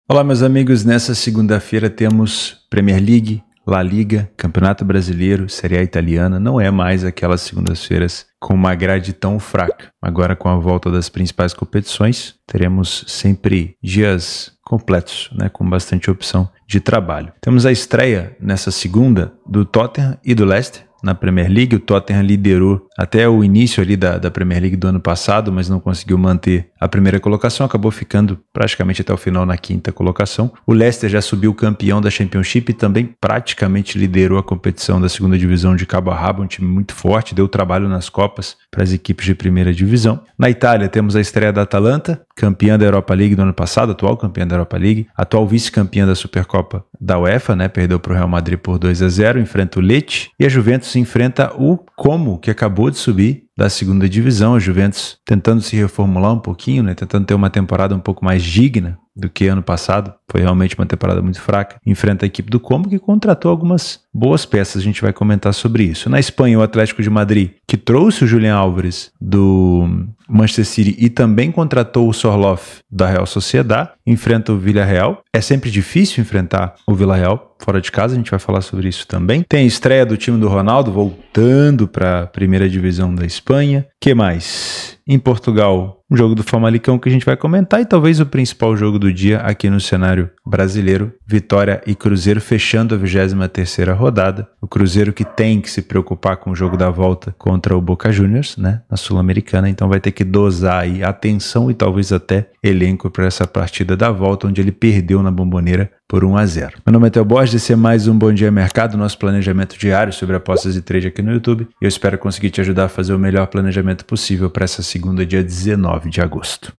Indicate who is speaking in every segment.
Speaker 1: Olá, meus amigos. Nessa segunda-feira temos Premier League, La Liga, Campeonato Brasileiro, Série A italiana. Não é mais aquelas segundas-feiras com uma grade tão fraca. Agora, com a volta das principais competições, teremos sempre dias completos, com bastante opção de trabalho. Temos a estreia nessa segunda do Tottenham e do Leicester na Premier League. O Tottenham liderou até o início ali da Premier League do ano passado, mas não conseguiu manter a primeira colocação, acabou ficando praticamente até o final na quinta colocação. O Leicester já subiu campeão da Championship e também praticamente liderou a competição da segunda divisão de cabo a rabo, um time muito forte, deu trabalho nas Copas para as equipes de primeira divisão. Na Itália temos a estreia da Atalanta, campeã da Europa League do ano passado, atual campeã da Europa League, atual vice-campeã da Supercopa da UEFA, perdeu para o Real Madrid por 2-0, enfrenta o Lecce, e a Juventus enfrenta o Como, que acabou de subir da segunda divisão. A Juventus tentando se reformular um pouquinho, tentando ter uma temporada um pouco mais digna do que ano passado. Foi realmente uma temporada muito fraca. Enfrenta a equipe do Como, que contratou algumas boas peças. A gente vai comentar sobre isso. Na Espanha, o Atlético de Madrid, que trouxe o Julián Álvares do Manchester City e também contratou o Sorloth da Real Sociedad, enfrenta o Villarreal. É sempre difícil enfrentar o Villarreal fora de casa, a gente vai falar sobre isso também. Tem a estreia do time do Ronaldo voltando para a primeira divisão da Espanha. Que mais? Em Portugal, um jogo do Famalicão que a gente vai comentar e talvez o principal jogo do dia aqui no cenário brasileiro, Vitória e Cruzeiro fechando a 23ª rodada. O Cruzeiro que tem que se preocupar com o jogo da volta contra o Boca Juniors, na Sul-Americana, então vai ter que dosar aí atenção e talvez até elenco para essa partida da volta, onde ele perdeu na Bombonera por 1-0. Meu nome é Theo Borges, esse é mais um Bom Dia Mercado, nosso planejamento diário sobre apostas e trade aqui no YouTube, e eu espero conseguir te ajudar a fazer o melhor planejamento possível para essa segunda, dia 19 de agosto.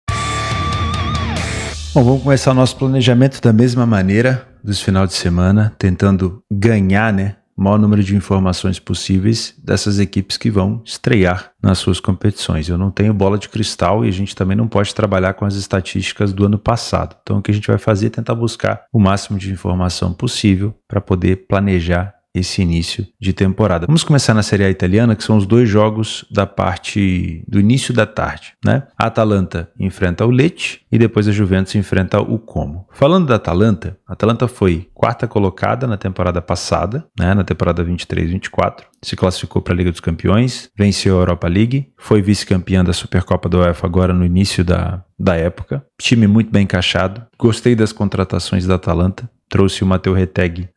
Speaker 1: Bom, vamos começar o nosso planejamento da mesma maneira dos final de semana, tentando ganhar, o maior número de informações possíveis dessas equipes que vão estrear nas suas competições. Eu não tenho bola de cristal e a gente também não pode trabalhar com as estatísticas do ano passado. Então o que a gente vai fazer é tentar buscar o máximo de informação possível para poder planejar esse início de temporada. Vamos começar na Série A italiana, que são os dois jogos da parte do início da tarde, A Atalanta enfrenta o Lecce e depois a Juventus enfrenta o Como. Falando da Atalanta, a Atalanta foi quarta colocada na temporada passada, na temporada 23-24, se classificou para a Liga dos Campeões, venceu a Europa League, foi vice-campeã da Supercopa da UEFA agora no início da época. Time muito bem encaixado. Gostei das contratações da Atalanta. Trouxe o Matteo Retegui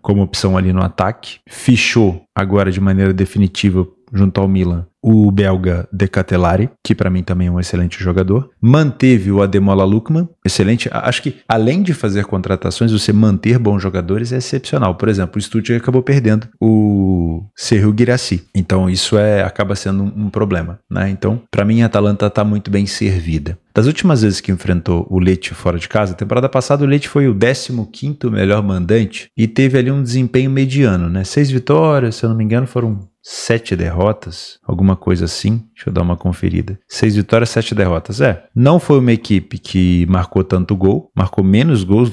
Speaker 1: como opção ali no ataque. Fichou agora de maneira definitiva junto ao Milan o belga De Ketelaere, que para mim também é um excelente jogador. Manteve o Ademola Lookman, excelente. Acho que além de fazer contratações, você manter bons jogadores é excepcional. Por exemplo, o Stuttgart acabou perdendo o Serhou Guirassy. Então isso acaba sendo um problema, Então, para mim, a Atalanta está muito bem servida. Das últimas vezes que enfrentou o Lecce fora de casa, temporada passada o Lecce foi o 15º melhor mandante e teve ali um desempenho mediano, 6 vitórias, se eu não me engano, foram 7 derrotas, alguma coisa assim. Deixa eu dar uma conferida. 6 vitórias, 7 derrotas. Não foi uma equipe que marcou tanto gol, marcou menos gols,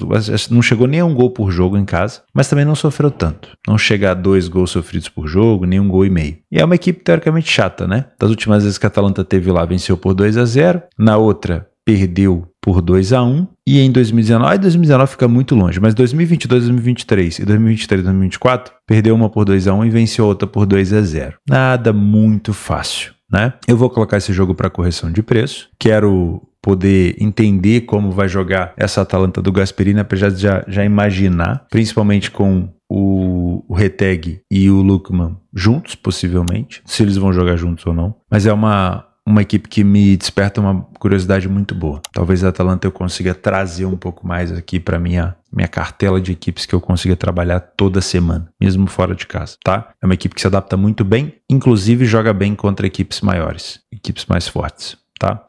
Speaker 1: não chegou nem a um gol por jogo em casa, mas também não sofreu tanto. Não chega a 2 gols sofridos por jogo, nem 1,5 gols. E é uma equipe teoricamente chata, Das últimas vezes que a Atalanta teve lá, venceu por 2-0. Na outra, perdeu por 2-1. E em 2019 fica muito longe, mas 2022, 2023 e 2023, 2024, perdeu uma por 2-1 e venceu a outra por 2-0. Nada muito fácil, Eu vou colocar esse jogo para correção de preço. Quero poder entender como vai jogar essa Atalanta do Gasperini, para já imaginar, principalmente com o Retegui e o Lookman juntos, possivelmente, se eles vão jogar juntos ou não. Mas é uma equipe que me desperta uma curiosidade muito boa. Talvez a Atalanta eu consiga trazer um pouco mais aqui para minha cartela de equipes que eu consiga trabalhar toda semana, mesmo fora de casa, É uma equipe que se adapta muito bem, inclusive joga bem contra equipes maiores, equipes mais fortes,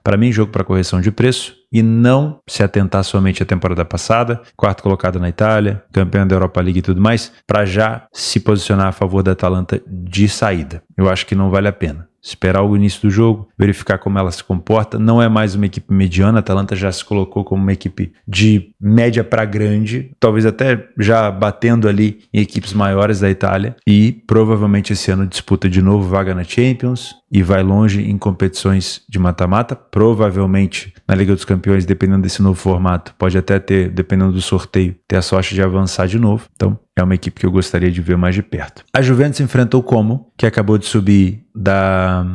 Speaker 1: Para mim, jogo para correção de preço e não se atentar somente à temporada passada, quarto colocado na Itália, campeão da Europa League e tudo mais, para já se posicionar a favor da Atalanta de saída. Eu acho que não vale a pena. esperar o início do jogo, verificar como ela se comporta. Não é mais uma equipe mediana, a Atalanta já se colocou como uma equipe de média para grande, talvez até já batendo ali em equipes maiores da Itália, e provavelmente esse ano disputa de novo vaga na Champions e vai longe em competições de mata-mata, provavelmente na Liga dos Campeões, dependendo desse novo formato, pode até ter, dependendo do sorteio, ter a sorte de avançar de novo. Então é uma equipe que eu gostaria de ver mais de perto. A Juventus enfrentou o Como, que acabou de subir da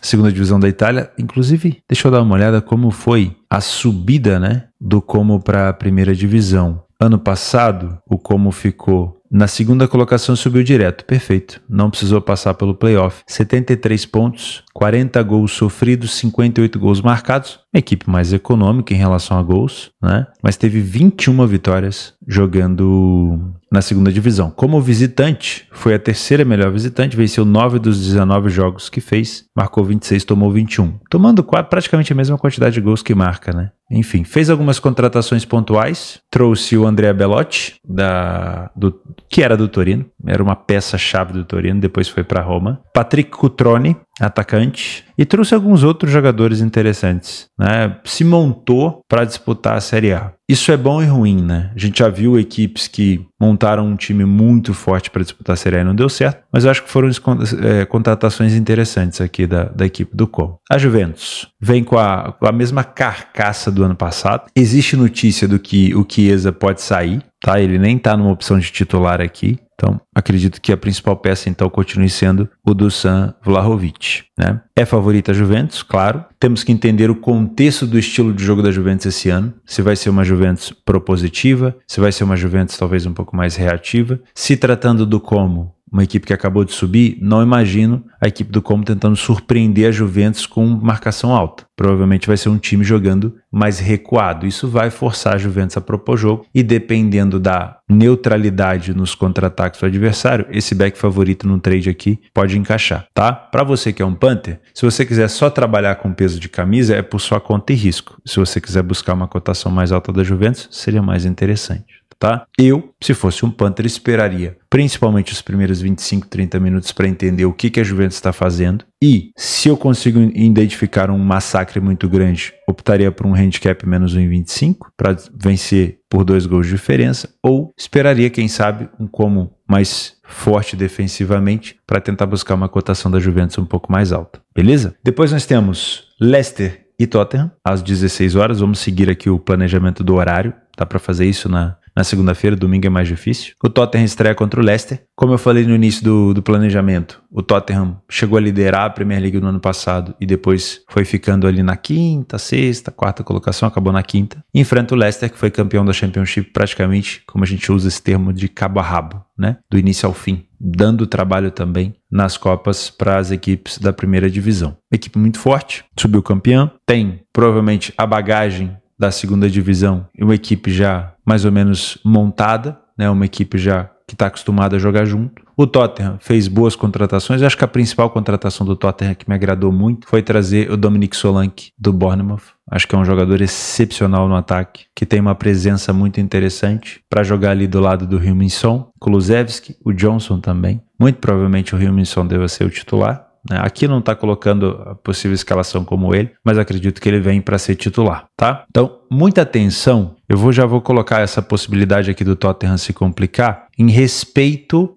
Speaker 1: segunda divisão da Itália. Inclusive, deixa eu dar uma olhada como foi a subida, né, do Como para a primeira divisão. Ano passado, o Como ficou na segunda colocação, subiu direto. Perfeito. Não precisou passar pelo playoff. 73 pontos, 40 gols sofridos, 58 gols marcados. Uma equipe mais econômica em relação a gols, né? Mas teve 21 vitórias jogando na segunda divisão. Como visitante, foi a terceira melhor visitante, venceu 9 dos 19 jogos que fez, marcou 26, tomou 21. Tomando praticamente a mesma quantidade de gols que marca, né? Enfim, fez algumas contratações pontuais, trouxe o Andrea Belotti, que era do Torino, era uma peça-chave do Torino, depois foi para Roma. Patrick Cutrone, atacante, e trouxe alguns outros jogadores interessantes, né? Se montou para disputar a Série A. Isso é bom e ruim, né? A gente já viu equipes que montaram um time muito forte para disputar a Série A e não deu certo, mas eu acho que foram contratações interessantes aqui da equipe do Como. A Juventus vem com a mesma carcaça do ano passado. Existe notícia do que o Chiesa pode sair, tá? Ele nem tá numa opção de titular aqui. Então, acredito que a principal peça, então, continue sendo o Dusan Vlahovic, né? É favorita a Juventus, claro. Temos que entender o contexto do estilo de jogo da Juventus esse ano. Se vai ser uma Juventus propositiva, se vai ser uma Juventus talvez um pouco mais reativa. Se tratando do Como, uma equipe que acabou de subir, não imagino a equipe do Como tentando surpreender a Juventus com marcação alta. Provavelmente vai ser um time jogando mais recuado. Isso vai forçar a Juventus a propor jogo e, dependendo da neutralidade nos contra-ataques do adversário, esse back favorito no trade aqui pode encaixar, tá? Para você que é um punter, se você quiser só trabalhar com peso de camisa, é por sua conta e risco. Se você quiser buscar uma cotação mais alta da Juventus, seria mais interessante. Tá? Eu, se fosse um punter, esperaria principalmente os primeiros 25, 30 minutos para entender o que a Juventus está fazendo, e se eu consigo identificar um massacre muito grande, optaria por um handicap menos 1,25 para vencer por 2 gols de diferença, ou esperaria, quem sabe, um Como mais forte defensivamente para tentar buscar uma cotação da Juventus um pouco mais alta. Beleza? Depois nós temos Leicester e Tottenham às 16 horas. Vamos seguir aqui o planejamento do horário. Dá para fazer isso na segunda-feira, domingo é mais difícil. O Tottenham estreia contra o Leicester. Como eu falei no início do planejamento, o Tottenham chegou a liderar a Premier League no ano passado e depois foi ficando ali na quinta, sexta, quarta colocação, acabou na quinta. E enfrenta o Leicester, que foi campeão da Championship praticamente, como a gente usa esse termo, de cabo a rabo, né? Do início ao fim, dando trabalho também nas Copas para as equipes da primeira divisão. Equipe muito forte, subiu campeã, tem provavelmente a bagagem da segunda divisão e uma equipe já mais ou menos montada, né? Uma equipe já que está acostumada a jogar junto. O Tottenham fez boas contratações. Eu acho que a principal contratação do Tottenham que me agradou muito foi trazer o Dominic Solanke do Bournemouth. Acho que é um jogador excepcional no ataque, que tem uma presença muito interessante para jogar ali do lado do Heung-min-son, Kulusevski, o Johnson também. Muito provavelmente o Heung-min-son deve ser o titular. Aqui não está colocando a possível escalação como ele, mas acredito que ele vem para ser titular, tá? Então, muita atenção. Eu já vou colocar essa possibilidade aqui do Tottenham se complicar em respeito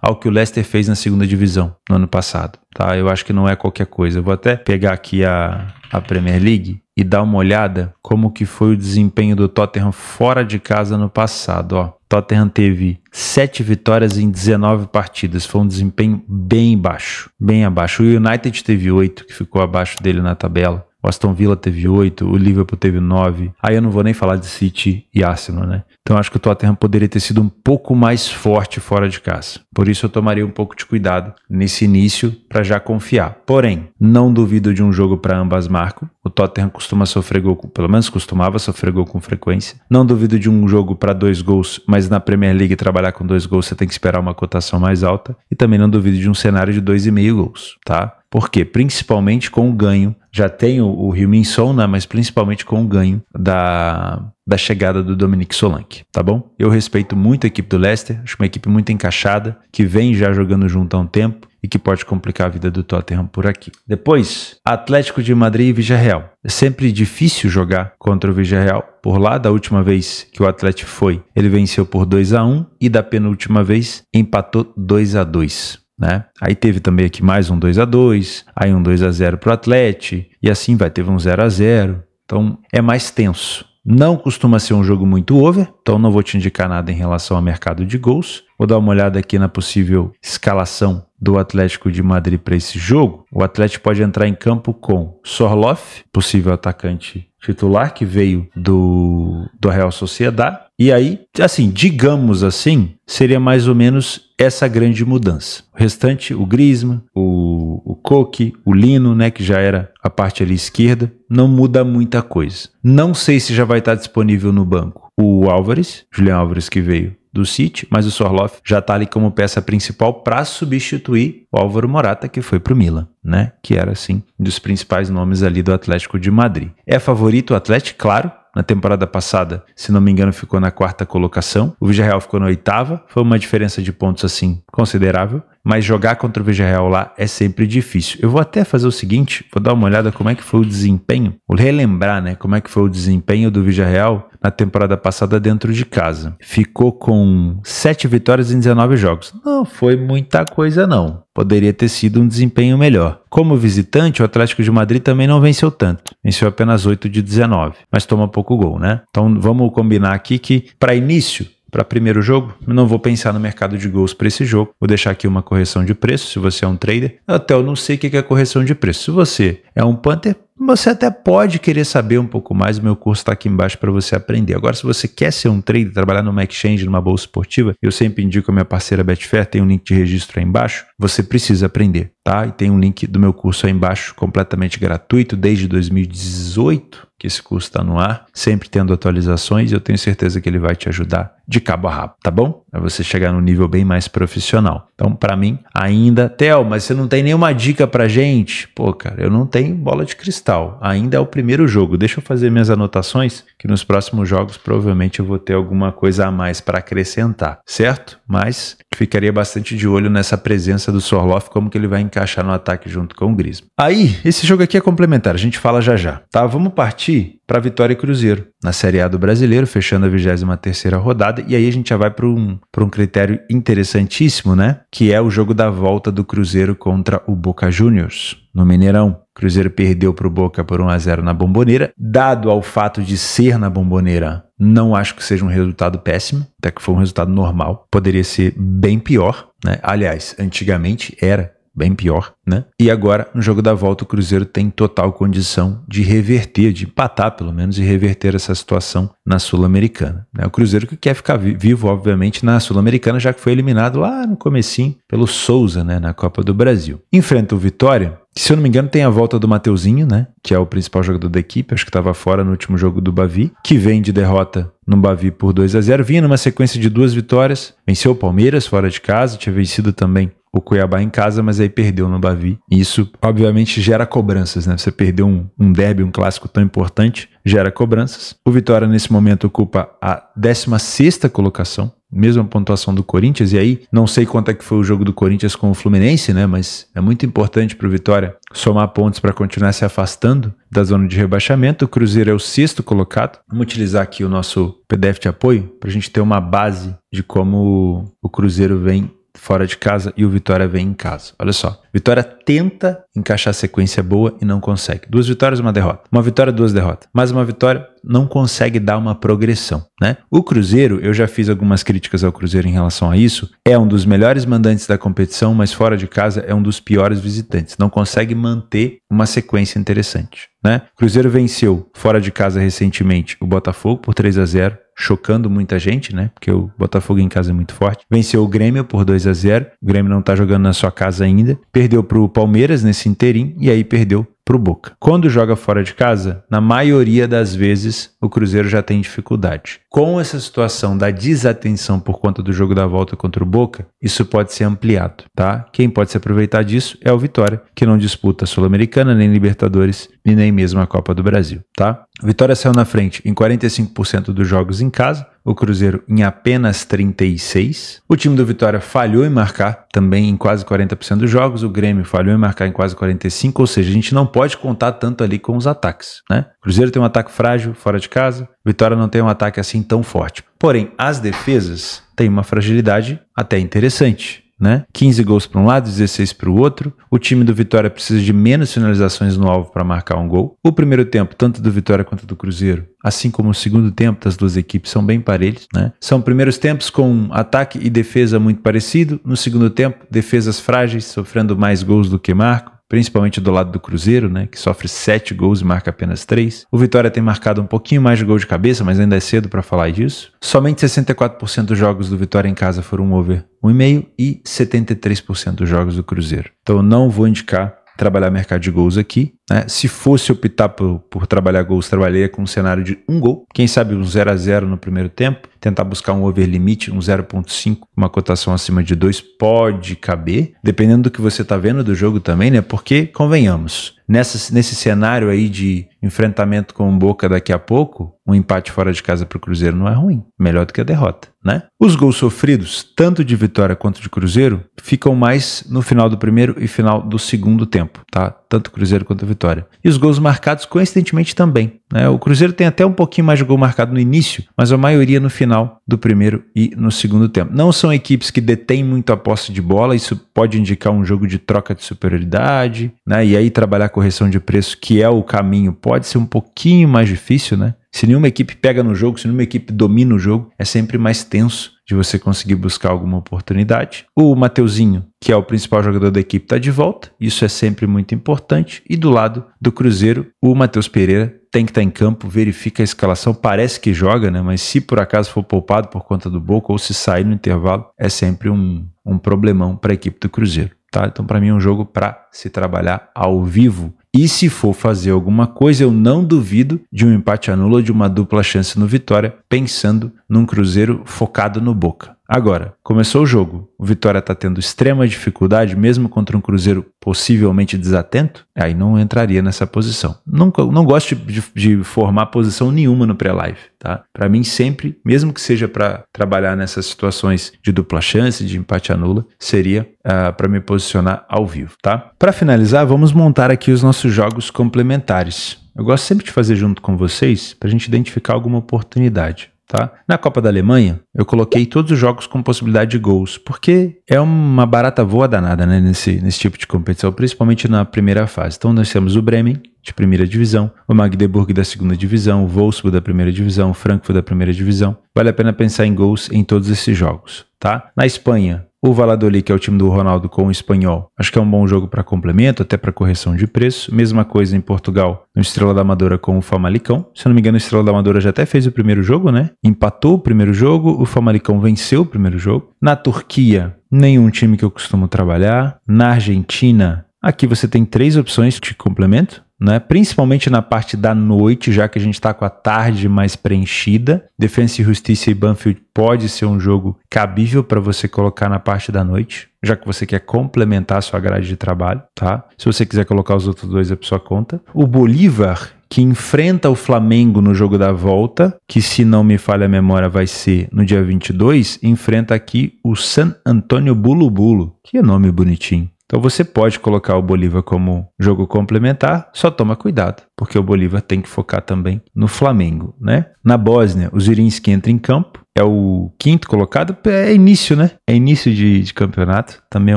Speaker 1: ao que o Leicester fez na segunda divisão no ano passado, tá? Eu acho que não é qualquer coisa. Eu vou até pegar aqui a Premier League e dar uma olhada como que foi o desempenho do Tottenham fora de casa no passado, ó. Tottenham teve 7 vitórias em 19 partidas. Foi um desempenho bem baixo, bem abaixo. O United teve 8, que ficou abaixo dele na tabela. O Aston Villa teve 8, o Liverpool teve 9. Aí eu não vou nem falar de City e Arsenal, né? Então acho que o Tottenham poderia ter sido um pouco mais forte fora de casa. Por isso eu tomaria um pouco de cuidado nesse início para já confiar. Porém, não duvido de um jogo para ambas marcam. O Tottenham costuma sofrer gol, pelo menos costumava sofrer gol com frequência. Não duvido de um jogo para 2 gols, mas na Premier League trabalhar com 2 gols você tem que esperar uma cotação mais alta. E também não duvido de um cenário de 2,5 gols, tá? Por quê? Principalmente com o ganho. Já tem o Heung-min-son, né? Mas principalmente com o ganho da chegada do Dominic Solanke, tá bom? Eu respeito muito a equipe do Leicester, acho uma equipe muito encaixada, que vem já jogando junto há um tempo e que pode complicar a vida do Tottenham por aqui. Depois, Atlético de Madrid e Villarreal. É sempre difícil jogar contra o Villarreal por lá. Da última vez que o Atlético foi, ele venceu por 2-1 e da penúltima vez empatou 2-2. Né? Aí teve também aqui mais um 2-2, aí um 2-0 para o Atlético e assim vai, teve um 0-0. Então é mais tenso. Não costuma ser um jogo muito over, então não vou te indicar nada em relação ao mercado de gols. Vou dar uma olhada aqui na possível escalação do Atlético de Madrid para esse jogo. O Atlético pode entrar em campo com Sorloth, possível atacante titular que veio do Real Sociedad. E aí, assim, digamos assim, seria mais ou menos essa grande mudança. O restante, o Griezmann, o Koke, o Lino, né, que já era a parte ali esquerda, não muda muita coisa. Não sei se já vai estar disponível no banco o Álvares, Julián Álvares, que veio do City, mas o Sorloth já está ali como peça principal para substituir o Álvaro Morata, que foi para o Milan, né? Que era, assim, um dos principais nomes ali do Atlético de Madrid. É favorito o Atlético, claro. Na temporada passada, se não me engano, ficou na 4ª colocação. O Villarreal ficou na 8ª. Foi uma diferença de pontos, assim, considerável. Mas jogar contra o Villarreal lá é sempre difícil. Eu vou até fazer o seguinte, vou dar uma olhada como é que foi o desempenho. Vou relembrar, né, como é que foi o desempenho do Villarreal na temporada passada dentro de casa. Ficou com 7 vitórias em 19 jogos. Não foi muita coisa, não. Poderia ter sido um desempenho melhor. Como visitante, o Atlético de Madrid também não venceu tanto. Venceu apenas 8 de 19, mas toma pouco gol, né? Então vamos combinar aqui que para início, para primeiro jogo, eu não vou pensar no mercado de gols para esse jogo. Vou deixar aqui uma correção de preço, se você é um trader. Até eu não sei o que é correção de preço. Se você é um punter, você até pode querer saber um pouco mais. O meu curso está aqui embaixo para você aprender. Agora, se você quer ser um trader, trabalhar numa exchange, numa bolsa esportiva, eu sempre indico a minha parceira Betfair, tem um link de registro aí embaixo. Você precisa aprender, tá? E tem um link do meu curso aí embaixo, completamente gratuito, desde 2018, que esse curso está no ar, sempre tendo atualizações, e eu tenho certeza que ele vai te ajudar de cabo a rabo, tá bom? Para você chegar num nível bem mais profissional. Então, para mim, ainda... Theo, mas você não tem nenhuma dica pra gente? Pô, cara, eu não tenho bola de cristal. Ainda é o primeiro jogo. Deixa eu fazer minhas anotações, que nos próximos jogos provavelmente eu vou ter alguma coisa a mais para acrescentar, certo? Mas ficaria bastante de olho nessa presença do Sorloth, como que ele vai encaixar no ataque junto com o Griezmann. Aí, esse jogo aqui é complementar, a gente fala já já, tá? Vamos partir para Vitória e Cruzeiro na Série A do Brasileiro, fechando a 23ª rodada, e aí a gente já vai para um critério interessantíssimo, né? Que é o jogo da volta do Cruzeiro contra o Boca Juniors no Mineirão. O Cruzeiro perdeu para o Boca por 1-0 na Bombonera. Dado ao fato de ser na Bombonera, não acho que seja um resultado péssimo, até que foi um resultado normal. Poderia ser bem pior, né? Aliás, antigamente era bem pior, né? E agora, no jogo da volta, o Cruzeiro tem total condição de reverter, de empatar pelo menos, e reverter essa situação na Sul-Americana, né? O Cruzeiro que quer ficar vivo, obviamente, na Sul-Americana, já que foi eliminado lá no comecinho pelo Souza, né, na Copa do Brasil. Enfrenta o Vitória, que, se eu não me engano, tem a volta do Mateuzinho, né, que é o principal jogador da equipe, acho que estava fora no último jogo do Bavi, que vem de derrota no Bavi por 2-0, vinha numa sequência de 2 vitórias, venceu o Palmeiras fora de casa, tinha vencido também o Cuiabá em casa, mas aí perdeu no Bavi. E isso, obviamente, gera cobranças, né? Você perdeu um derby, um clássico tão importante, gera cobranças. O Vitória, nesse momento, ocupa a 16ª colocação, mesma pontuação do Corinthians, e aí não sei quanto é que foi o jogo do Corinthians com o Fluminense, né? Mas é muito importante para o Vitória somar pontos para continuar se afastando da zona de rebaixamento. O Cruzeiro é o 6º colocado. Vamos utilizar aqui o nosso PDF de apoio para a gente ter uma base de como o Cruzeiro vem fora de casa e o Vitória vem em casa. Olha só, Vitória tenta encaixar sequência boa e não consegue. 2 vitórias, 1 derrota. 1 vitória, 2 derrotas. Mais uma vitória, não consegue dar uma progressão, né? O Cruzeiro, eu já fiz algumas críticas ao Cruzeiro em relação a isso, é um dos melhores mandantes da competição, mas fora de casa é um dos piores visitantes. Não consegue manter uma sequência interessante, né? O Cruzeiro venceu fora de casa recentemente o Botafogo por 3-0, chocando muita gente, né? Porque o Botafogo em casa é muito forte. Venceu o Grêmio por 2-0. O Grêmio não tá jogando na sua casa ainda. Perdeu pro Palmeiras nesse interim e aí perdeu pro Boca. Quando joga fora de casa, na maioria das vezes, o Cruzeiro já tem dificuldade. com essa situação da desatenção por conta do jogo da volta contra o Boca, isso pode ser ampliado, tá? Quem pode se aproveitar disso é o Vitória, que não disputa a Sul-Americana, nem Libertadores e nem mesmo a Copa do Brasil, tá? O Vitória saiu na frente em 45% dos jogos em casa, o Cruzeiro em apenas 36%. O time do Vitória falhou em marcar também em quase 40% dos jogos, o Grêmio falhou em marcar em quase 45%, ou seja, a gente não pode contar tanto ali com os ataques, né? O Cruzeiro tem um ataque frágil fora de casa, o Vitória não tem um ataque assim tão forte. Porém, as defesas têm uma fragilidade até interessante, né? 15 gols para um lado, 16 para o outro. O time do Vitória precisa de menos finalizações no alvo para marcar um gol. O primeiro tempo, tanto do Vitória quanto do Cruzeiro, assim como o segundo tempo das duas equipes, são bem parelhos, né? São primeiros tempos com ataque e defesa muito parecido. No segundo tempo, defesas frágeis, sofrendo mais gols do que marcam, principalmente do lado do Cruzeiro, né, que sofre 7 gols e marca apenas 3. O Vitória tem marcado um pouquinho mais de gol de cabeça, mas ainda é cedo para falar disso. Somente 64% dos jogos do Vitória em casa foram over 1,5 e 73% dos jogos do Cruzeiro. Então eu não vou indicar trabalhar mercado de gols aqui, né? Se fosse optar por trabalhar gols, trabalharia com um cenário de 1 gol, quem sabe um 0-0 no primeiro tempo, tentar buscar um over limite, um 0.5, uma cotação acima de 2 pode caber, dependendo do que você está vendo do jogo também, né? Porque, convenhamos, nesse cenário aí de enfrentamento com o Boca daqui a pouco, um empate fora de casa para o Cruzeiro não é ruim, melhor do que a derrota, né? Os gols sofridos, tanto de Vitória quanto de Cruzeiro, ficam mais no final do primeiro e final do segundo tempo, tá? Tanto Cruzeiro quanto Vitória. E os gols marcados, coincidentemente, também, né? O Cruzeiro tem até um pouquinho mais de gol marcado no início, mas a maioria no final do primeiro e no segundo tempo. Não são equipes que detêm muito a posse de bola, isso pode indicar um jogo de troca de superioridade, né? E aí trabalhar correção de preço, que é o caminho, pode ser um pouquinho mais difícil, né? Se nenhuma equipe pega no jogo, se nenhuma equipe domina o jogo, é sempre mais tenso de você conseguir buscar alguma oportunidade. O Mateuzinho, que é o principal jogador da equipe, está de volta. Isso é sempre muito importante. E do lado do Cruzeiro, o Matheus Pereira tem que estar em campo, verifica a escalação, parece que joga, né? Mas se por acaso for poupado por conta do Boca ou se sair no intervalo, é sempre um problemão para a equipe do Cruzeiro, tá? Então, para mim, é um jogo para se trabalhar ao vivo. E se for fazer alguma coisa, eu não duvido de um empate anula ou de uma dupla chance no Vitória, pensando num Cruzeiro focado no Boca. Agora, começou o jogo, o Vitória está tendo extrema dificuldade, mesmo contra um Cruzeiro possivelmente desatento, aí não entraria nessa posição. Não gosto de formar posição nenhuma no pré-live, tá? Para mim sempre, mesmo que seja para trabalhar nessas situações de dupla chance, de empate anula, seria para me posicionar ao vivo, tá? Para finalizar, vamos montar aqui os nossos jogos complementares. Eu gosto sempre de fazer junto com vocês para a gente identificar alguma oportunidade. Tá? Na Copa da Alemanha, eu coloquei todos os jogos com possibilidade de gols, porque é uma barata voa danada, né, nesse tipo de competição, principalmente na primeira fase. Então nós temos o Bremen, de primeira divisão, o Magdeburg da segunda divisão, o Wolfsburg da primeira divisão, o Frankfurt da primeira divisão. Vale a pena pensar em gols em todos esses jogos. Tá? Na Espanha, o Valladolid, que é o time do Ronaldo com o Espanhol, acho que é um bom jogo para complemento, até para correção de preço. Mesma coisa em Portugal, no Estrela da Amadora com o Famalicão. Se eu não me engano, o Estrela da Amadora já até fez o primeiro jogo, né? Empatou o primeiro jogo, o Famalicão venceu o primeiro jogo. Na Turquia, nenhum time que eu costumo trabalhar. Na Argentina, aqui você tem 3 opções de complemento, né? Principalmente na parte da noite, já que a gente está com a tarde mais preenchida. Defensa e Justiça e Banfield pode ser um jogo cabível para você colocar na parte da noite, já que você quer complementar a sua grade de trabalho, tá? Se você quiser colocar os outros 2 é por sua conta. O Bolívar, que enfrenta o Flamengo no jogo da volta, que se não me falha a memória vai ser no dia 22, enfrenta aqui o San Antonio Bulu Bulu. Que nome bonitinho. Então você pode colocar o Bolívar como jogo complementar, só toma cuidado, porque o Bolívar tem que focar também no Flamengo, né? Na Bósnia, o Zrinjski entra em campo, é o 5º colocado, é início, né? É início de campeonato, também é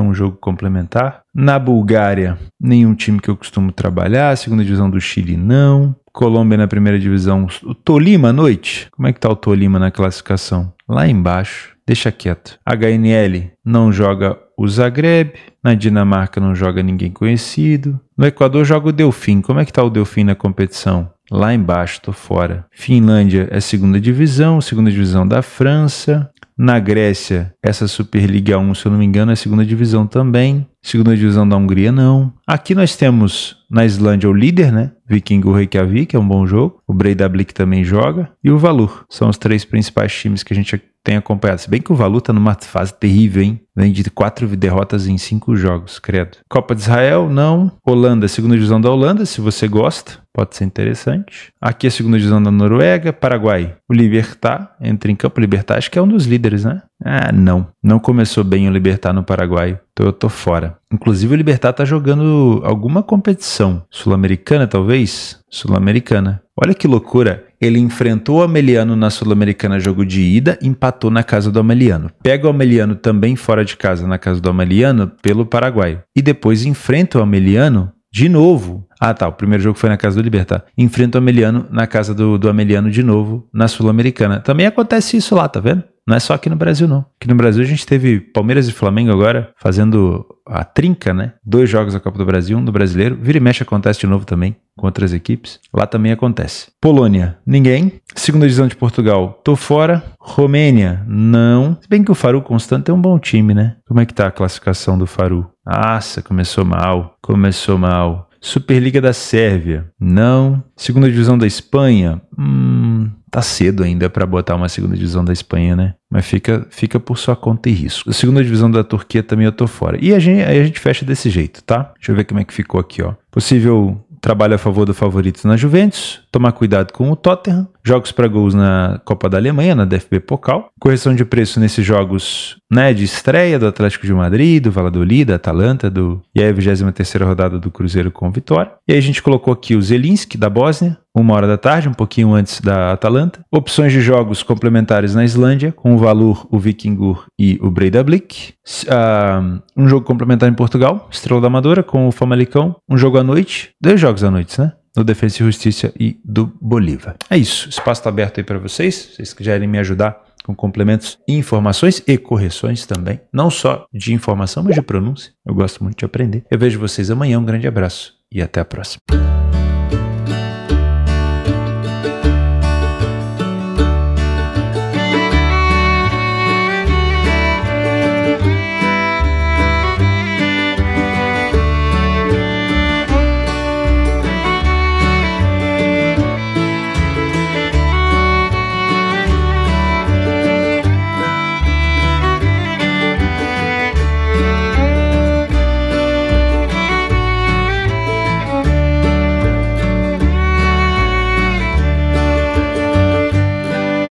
Speaker 1: um jogo complementar. Na Bulgária, nenhum time que eu costumo trabalhar, segunda divisão do Chile não. Colômbia na primeira divisão, o Tolima à noite, como é que tá o Tolima na classificação? Lá embaixo, deixa quieto. HNL não joga o Zagreb, na Dinamarca não joga ninguém conhecido, no Equador joga o Delfim, como é que tá o Delfim na competição? Lá embaixo, tô fora. Finlândia é segunda divisão da França. Na Grécia, essa Superliga 1, se eu não me engano, é segunda divisão também. Segunda divisão da Hungria, não. Aqui nós temos na Islândia o líder, né? Vikingur Reykjavik, é um bom jogo. O Breiðablik também joga. E o Valur. São os 3 principais times que a gente tem acompanhado. Se bem que o Valur tá numa fase terrível, hein? Vem de 4 derrotas em 5 jogos, credo. Copa de Israel, não. Holanda, segunda divisão da Holanda, se você gosta. Pode ser interessante. Aqui a segunda divisão da Noruega. Paraguai, o Libertad entra em campo. O Libertad acho que é um dos líderes, né? Ah, não. Não começou bem o Libertad no Paraguai. Então eu tô fora. Inclusive o Libertad tá jogando alguma competição. Sul-Americana, talvez? Sul-Americana. Olha que loucura. Ele enfrentou o Ameliano na Sul-Americana jogo de ida, empatou na casa do Ameliano. Pega o Ameliano também fora de casa na casa do Ameliano pelo Paraguai. E depois enfrenta o Ameliano de novo. Ah tá, o primeiro jogo foi na casa do Libertad. Enfrenta o Ameliano na casa do Ameliano de novo na Sul-Americana. Também acontece isso lá, tá vendo? Não é só aqui no Brasil, não. Aqui no Brasil a gente teve Palmeiras e Flamengo agora fazendo a trinca, né? 2 jogos da Copa do Brasil, 1 do Brasileiro. Vira e mexe acontece de novo também com outras equipes. Lá também acontece. Polônia, ninguém. Segunda divisão de Portugal, tô fora. Romênia, não. Se bem que o Faru Constante é um bom time, né? Como é que tá a classificação do Faru? Nossa, começou mal. Começou mal. Superliga da Sérvia, não. Segunda divisão da Espanha, tá cedo ainda para botar uma segunda divisão da Espanha, né? Mas fica por sua conta e risco. A segunda divisão da Turquia também eu tô fora. E aí a gente fecha desse jeito, tá? Deixa eu ver como é que ficou aqui, ó. Possível trabalho a favor do favorito na Juventus, tomar cuidado com o Tottenham, jogos para gols na Copa da Alemanha, na DFB Pokal, correção de preço nesses jogos, né, de estreia do Atlético de Madrid, do Valladolid, da Atalanta, e a 23ª rodada do Cruzeiro com vitória. E aí a gente colocou aqui o Zelinski, da Bósnia, 1h da tarde, um pouquinho antes da Atalanta. Opções de jogos complementares na Islândia, com o Valur, o Vikingur e o Breiðablik. Um jogo complementar em Portugal, Estrela da Amadora, com o Famalicão. Um jogo à noite, 2 jogos à noite, né? Do Defensa e Justiça e do Bolívar. É isso, o espaço está aberto aí para vocês. Se vocês quiserem me ajudar com complementos e informações e correções também. Não só de informação, mas de pronúncia. Eu gosto muito de aprender. Eu vejo vocês amanhã. Um grande abraço e até a próxima.